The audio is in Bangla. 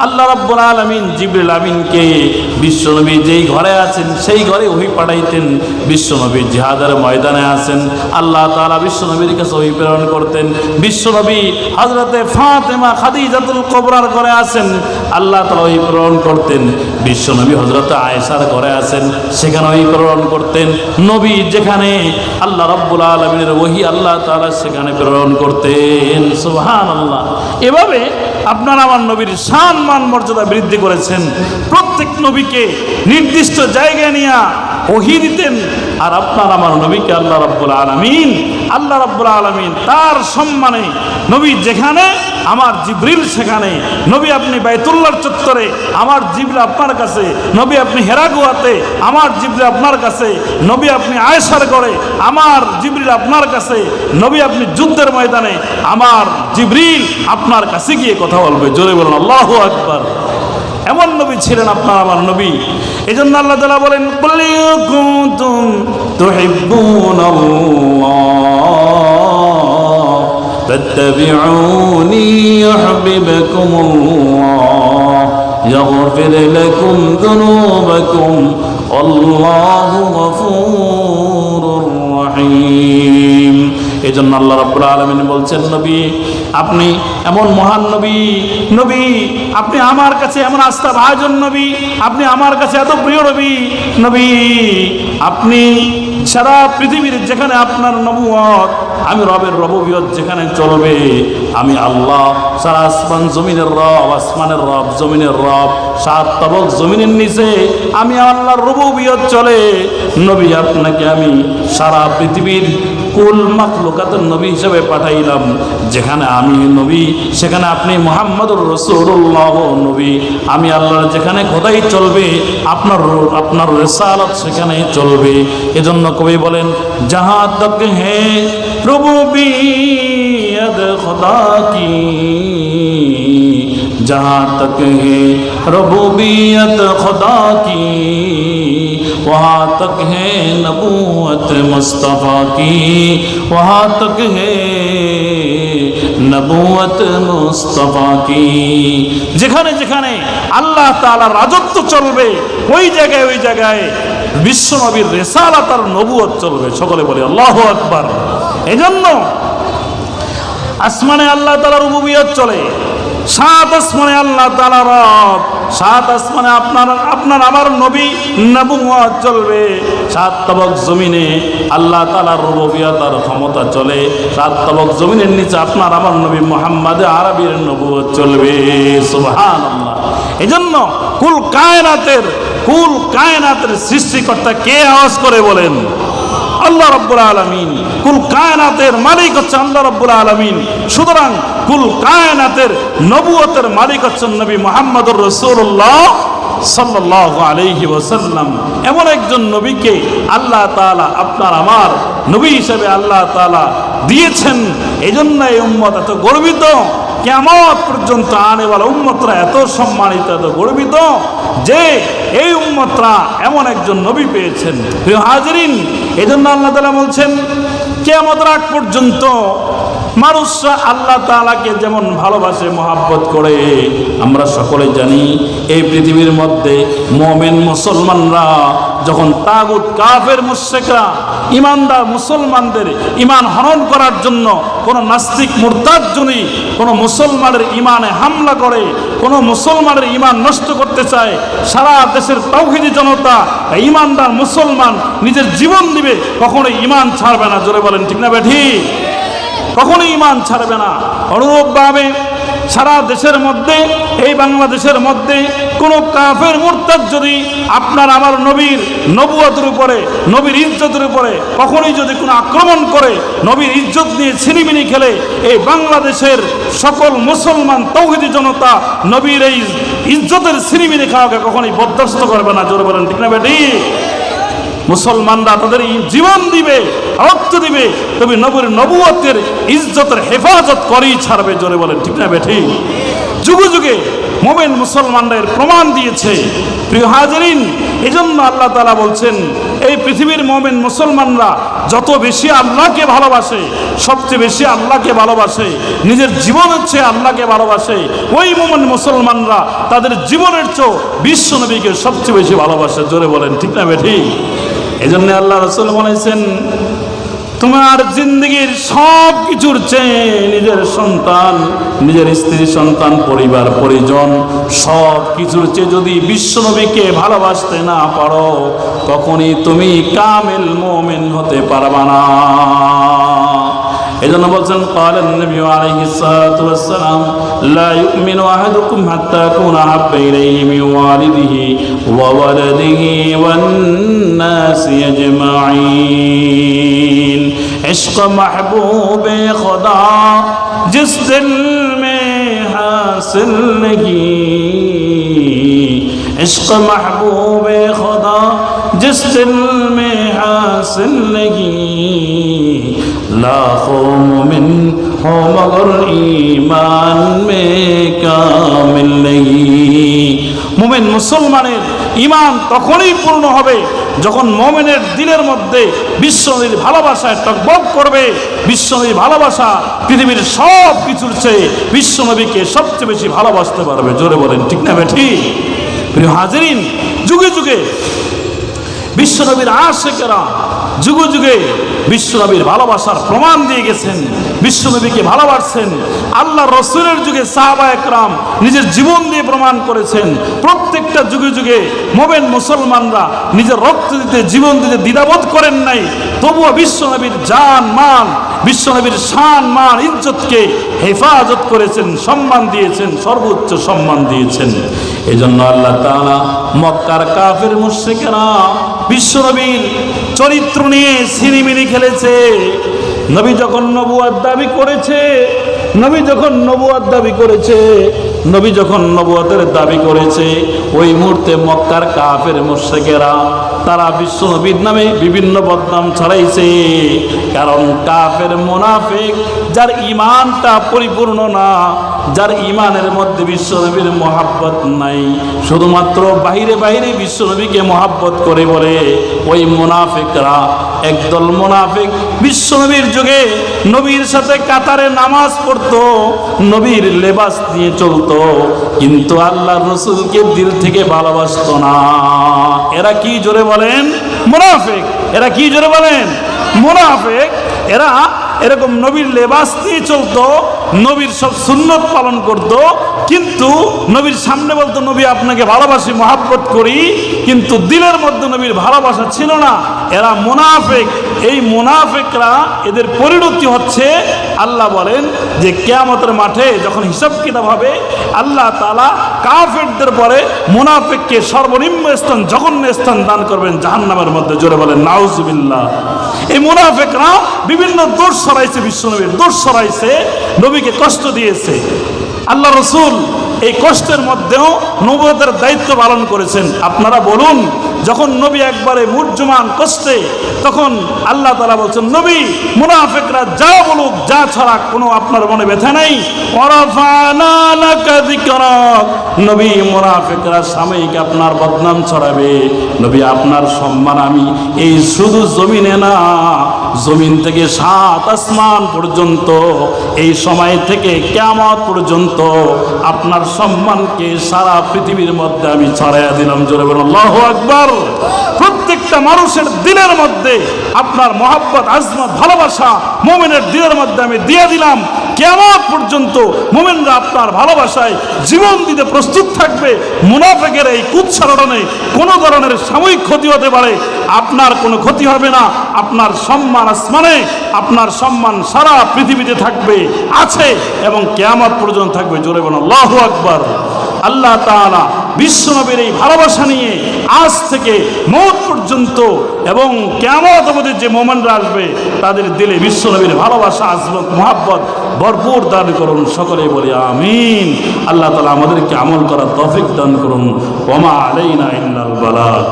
আল্লাহ রাব্বুল আলামিন জিবরিল আমিনকে বিশ্বনবী যেই ঘরে আছেন সেই ঘরে ওহী পাঠাইতেন। বিশ্বনবী জিহাদের ময়দানে আছেন, আল্লাহ তাআলা বিশ্বনবীর কাছে ওহী প্রেরণ করতেন। বিশ্বনবী হযরতে ফাতেমা খাদিজাতুল কুবরার ঘরে আছেন, আল্লাহ তাআলা ওহী প্রেরণ করতেন। বিশ্বনবী হযরতে আয়েশার ঘরে আছেন, সেখানে ওহী প্রেরণ করতেন। নবী যেখানে আল্লাহ রাব্বুল আলামিনের ওহী আল্লাহ তাআলা সেখানে প্রেরণ করতেন। সুবহানাল্লাহ। এভাবে আপনারা আমার নবীর শান মান মর্যাদা বৃদ্ধি করেছেন। প্রত্যেক নবীকে নির্দিষ্ট জায়গায় নিয়ে ওহী দিতেন, আর আপনার আমার নবীকে আল্লাহ রাব্বুল আলামিন তার সম্মানে নবী যেখানে আমার জিবরিল সেখানে, নবী আপনি বাইতুল্লাহর চত্বরে আমার জিবরিল আপনার কাছে, নবী আপনি হেরা গুহাতে আমার জিবরিল আপনার কাছে, নবী আপনি আয়েশার ঘরে আমার জিবরিল আপনার কাছে, নবী আপনি যুদ্ধের ময়দানে আমার জিবরিল আপনার কাছে গিয়ে কথা বলবে। জোরে বলুন আল্লাহু আকবার। এমন নবী ছিলেন আপনার আমার নবী। এই জন্য আল্লাহ তাআলা বলেন, কুল ইন কুনতুম তুহিব্বুনাল্লাহ ফাত্তাবিউনি ইউহিব্বুকুমুল্লাহ ইয়াগফির লাকুম যুনুবাকুম আল্লাহু গফুরুর রহিম। এই জন্য আল্লাহ রাব্বুল আলামিন বলছেন, নবী আপনি এমন মহান নবী, নবী আপনি আমার কাছে এমন আস্থা ভাজন নবী, আপনি আমার কাছে এত প্রিয় নবী, নবী আপনি সারা পৃথিবীর যেখানে আপনার নবুয়ত, আমি রবের রবুবিয়ত যেখানে চলবে, আমি আল্লাহ সারা আসমান জমিনের রব, আসমানের রব জমিনের রব, সাত তবক জমিনের নিচে আমি আল্লাহর রবুবিয়ত চলে। নবী আপনাকে আমি সারা পৃথিবীর কুল মাখলুকাতের নবী হিসেবে পাঠাইলাম। যেখানে আমি নবী সেখানে আপনি মুহাম্মদুর রাসূলুল্লাহ নবী। আমি আল্লাহর যেখানে খোদাই চলবে, আপনার রিসালাত সেখানে চলবে। এজন্য কবি বলেন, জাহাঁ তক হে রুবুবিয়ত খুদা কি, जहाँ तक है रबूबियत खुदा की, वहाँ तक है नबूवत मुस्तफ़ा की, वहाँ तक है নবুয়ত মুস্তাফা কি। যেখানে যেখানে আল্লাহ তাআলার রাজত্ব চলবে ওই জায়গায় বিশ্ব নবীর রিসালাত আর নবুয়ত চলবে। সকলে বলে আল্লাহু আকবার। এজন্য আসমানে আল্লাহ তাআলার রুবুবিয়ত চলে, সাত আসমানে আল্লাহ তাআলা রব, সাত আসমানে আপনার আমার নবী নবুয়ত চলবে, সাত তবক জমিনে আল্লাহ তাআলার রুবুবিয়ত আর ক্ষমতা চলে, সাত তবক জমিনের নিচে আপনার আমার নবী মুহাম্মদ আরবীর নবুয়ত চলবে। সুবহানাল্লাহ। এজন্য কুল কায়নাতের সৃষ্টিকর্তা কে? আওয়াজ করে বলেন আল্লাহ রাব্বুল আলামিন। কুল কায়নাতের মালিক হচ্ছে আল্লাহ রাব্বুল আলামিন। সুতরাং কুল কায়নাতের নবুয়তের মালিক হচ্ছেন নবী মুহাম্মদুর রাসূলুল্লাহ সাল্লাল্লাহু আলাইহি ওয়াসাল্লাম। এমন একজন নবীকে আল্লাহ তাআলা আপনার আমার নবী হিসেবে আল্লাহ তাআলা দিয়েছেন। এজন্য এই উম্মত এত গর্বিত, কিয়ামত পর্যন্ত আনেওয়ালা উম্মতরা এত সম্মানিত, এত গর্বিত যে এই উম্মতরা এমন একজন নবী পেয়েছেন। প্রিয় হাজিরিন, এজন্য আল্লাহ তাআলা বলছেন, কিয়ামতের আগ পর্যন্ত মানুষরা আল্লাহ তাআলাকে যেমন ভালোবাসে, মহাব্বত করে, আমরা সকলে জানি এই পৃথিবীর মধ্যে মুমিন মুসলমানরা যখন তাগুত কাফের মুশরিকরা ইমানদার মুসলমানদের ইমান হরণ করার জন্য কোনো নাস্তিক মুরতাদ যদি কোনো মুসলমানের ইমানে হামলা করে, কোনো মুসলমানের ইমান নষ্ট করতে চায়, সারা দেশের তাওহীদি জনতা ইমানদার মুসলমান নিজের জীবন দিবে, কখনোই ইমান ছাড়বে না। জোরে বলেন ঠিক না বেঠিক? কখনোই ইমান ছাড়বে না। অনুরূপভাবে সারা দেশের মধ্যে, এই বাংলাদেশের মধ্যে কোনো কাফের মুরতাদ যদি আপনার আমার নবীর নবুয়তের উপরে, নবীর ইজ্জতের উপরে কখনোই যদি কোনো আক্রমণ করে, নবীর ইজ্জত নিয়ে ছিনিমিনি খেলে, এই বাংলাদেশের সকল মুসলমান তাওহীদি জনতা নবীর এই ইজ্জতের ছিনিমিনি খাওয়াকে কখনোই বরদাস্ত করবে না। জোরে বলেন ঠিক না বেঠিক? মুসলমানরা তাদের জীবন দিবে, রক্ত দিবে, তবে নবীর নবুয়তের ইজ্জতের হেফাজত করেই ছাড়বে। জোরে বলেন ঠিক না বেঠিক? যুগে যুগে মুমিন মুসলমানদের প্রমাণ দিয়েছে। প্রিয় হাজিরিন, এজন্য আল্লাহ তাআলা বলছেন এই পৃথিবীর মুমিন মুসলমানরা যত বেশি আল্লাহকে ভালোবাসে, সবচেয়ে বেশি আল্লাহকে ভালোবাসে, নিজের জীবনের চেয়ে আল্লাহকে ভালোবাসে, ওই মুমিন মুসলমানরা তাদের জীবনের চেয়ে বিশ্ব নবীকে সবচেয়ে বেশি ভালোবাসে। জোরে বলেন ঠিক না বেঠিক? এজন্য আল্লাহ রাসূল বলেছেন তোমার জিন্দগির সব কিছুর চেয়ে নিজের সন্তান, নিজের স্ত্রী সন্তান, পরিবার পরিজন সব কিছুর চেয়ে যদি বিশ্বনবীকে ভালোবাসতে না পারো, কখনই তুমি কামেল মুমিন হতে পারবা না। এজন্য বলছেন ক্বালান নবী আলাইহিস সালাতু ওয়াস সালাম লা ইউমিনু আহাদুকুম হাত্তা ইয়াকুনা আহাব্বা ইলাইহি মিন ওয়ালিদিহি ওয়া ওয়ালাদিহি ওয়ান নাসি আজমাইন। इश्क महबूब खुदा जिस दिल में हासिल नहीं, इश्क महबूब खुदा जिस दिल में हासिल नहीं, लाखों मुमिन हो मगर ईमान में कामिल नहीं। মুমিন মুসলমানের ঈমান তখনই পূর্ণ হবে যখন মুমিনের দিলের মধ্যে বিশ্বনবীর ভালোবাসায় টকবক করবে। বিশ্বনবীর ভালোবাসা পৃথিবীর সব কিছুর চেয়ে বিশ্বনবীকে সবচেয়ে বেশি ভালোবাসতে পারবে। জোরে বলেন ঠিক না বেঠিক? প্রিয় হাজিরিন, যুগে যুগে বিশ্বনবীর আশিকেরা যুগে যুগে বিশ্বনবীর ভালোবাসার প্রমাণ দিয়ে গেছেন, বিশ্বনবীকে ভালোবাসছেন। আল্লাহ রসুলের যুগে সাহাবায়ে কেরাম নিজের জীবন দিয়ে প্রমাণ করেছেন। প্রত্যেকটা যুগে যুগে মুমিন মুসলমানরা নিজের রক্ত দিতে, জীবন দিতে দ্বিধাবোধ করেন নাই। তবুও বিশ্বনবীর জান মান, বিশ্বনবীর শান মান ইজ্জতকে হেফাজত করেছেন, সম্মান দিয়েছেন, সর্বোচ্চ সম্মান দিয়েছেন। এজন্য আল্লাহ তাআলা মক্কার কাফির মুশরিকেরা বিশ্বনবীর চরিত্র নিয়ে সিনিমিনি খেলেছে। নবী যখন নবুয়ত দাবি করেছে, নবী যখন নবুয়ত দাবি করেছে, নবী যখন নবুয়তের দাবি করেছে, ওই মুহূর্তে মক্কার কাফের মুশরিকেরা তারা বিশ্বনবীর নামে বিভিন্ন বদনাম ছড়াইছে। কারণ কাফের মুনাফিক যার ঈমানটা পরিপূর্ণ না, যার ঈমানের মধ্যে বিশ্বনবীর মহব্বত নাই, শুধুমাত্র বাহিরে বাহিরে বিশ্বনবীকে মহব্বত করে বলে, ওই মুনাফিকরা একদল মুনাফিক বিশ্বনবীর যুগে নবীর সাথে কাতারে নামাজ পড়তো, নবীর লেবাস নিয়ে চলতো, কিন্তু আল্লাহর রাসূলকে দিল থেকে ভালোবাসতো না। এরা কি জোরে বলেন? মুনাফিক। এরা কি জোরে বলেন? মুনাফিক। এরা এরকম নবীর লেবাস নিয়ে চলতো, নবীর সব সুন্নত পালন করত, কিন্তু নবীর সামনে বলতো নবী আপনাকে ভালোবাসি, মহাব্বত করি, কিন্তু দিলের মধ্যে নবীর ভালোবাসা ছিল না। এরা মুনাফিক। এই মুনাফিকরা এদের পরিণতি হচ্ছে, আল্লাহ বলেন যে কিয়ামতের মাঠে যখন হিসাব কিতাব হবে, আল্লাহ তাআলা কাফেরদের পরে মুনাফিককে সর্বনিম্ন স্থান, জঘন্য স্থান দান করবেন জাহান্নামের মধ্যে। জোরে বলেন নাউজুবিল্লাহ। এই মুনাফিকরা বিভিন্ন দোষ ছড়াইছে, বিশ্বনবীর দোষ ছড়াইছে, নবীকে কষ্ট দিয়েছে। আল্লাহ রাসূল এই কষ্টের মধ্যেও নবুয়তের দায়িত্ব পালন করেছেন। আপনারা বলুন, যখন নবী একবারে মুর্জমান কষ্টে, তখন আল্লাহ তাআলা বলছেন নবী মুনাফিকরা যা বলুক, যা ছড়াক, কোনো আপনার মনে ব্যথা নাই। ওয়ারাফানা লাকা যিকরাক, নবী মুনাফিকরা সাময়িক আপনার বদনাম ছড়াবে, নবী আপনার সম্মান আমি এই শুধু জমিনে না, জমিন থেকে 7 আসমান পর্যন্ত, এই সময় থেকে কিয়ামত পর্যন্ত আপনার সম্মানকে সারা পৃথিবীর মধ্যে আমি ছড়াইয়া দিলাম। জোরে বলুন আল্লাহু আকবার। প্রত্যেকটা মানুষের দিলের মধ্যে আপনার মহব্বত, আজমত, ভালোবাসা মুমিনের দিলের মধ্যে আমি দিয়ে দিলাম। কিয়ামত পর্যন্ত মুমিনরা আপনার ভালোবাসায় জীবন দিতে প্রস্তুত থাকবে। মুনাফিকের এই কুৎসারণে কোনো ধরনের সাময়িক ক্ষতি হতে পারে, আপনার কোনো ক্ষতি হবে না। আপনার সম্মান আসমানে, আপনার সম্মান সারা পৃথিবীতে থাকবে, আছে, এবং কিয়ামত পর্যন্ত থাকবে। জোরে বলুন আল্লাহু আকবার। আল্লাহ তাআলা বিশ্বনবীর এই ভালোবাসা নিয়ে আজ থেকে মওত পর্যন্ত এবং কিয়ামত অবধি যে মুমিনরা আসবে, তাদের দিলে বিশ্বনবীর ভালোবাসা, আজমত, মহব্বত ভরপুর দান করুন। সকলে বলি আমিন। আল্লাহ তাআলা আমাদেরকে আমল করার তৌফিক দান করুন। ওয়া মা আলাইনা ইল্লাল বালাগ।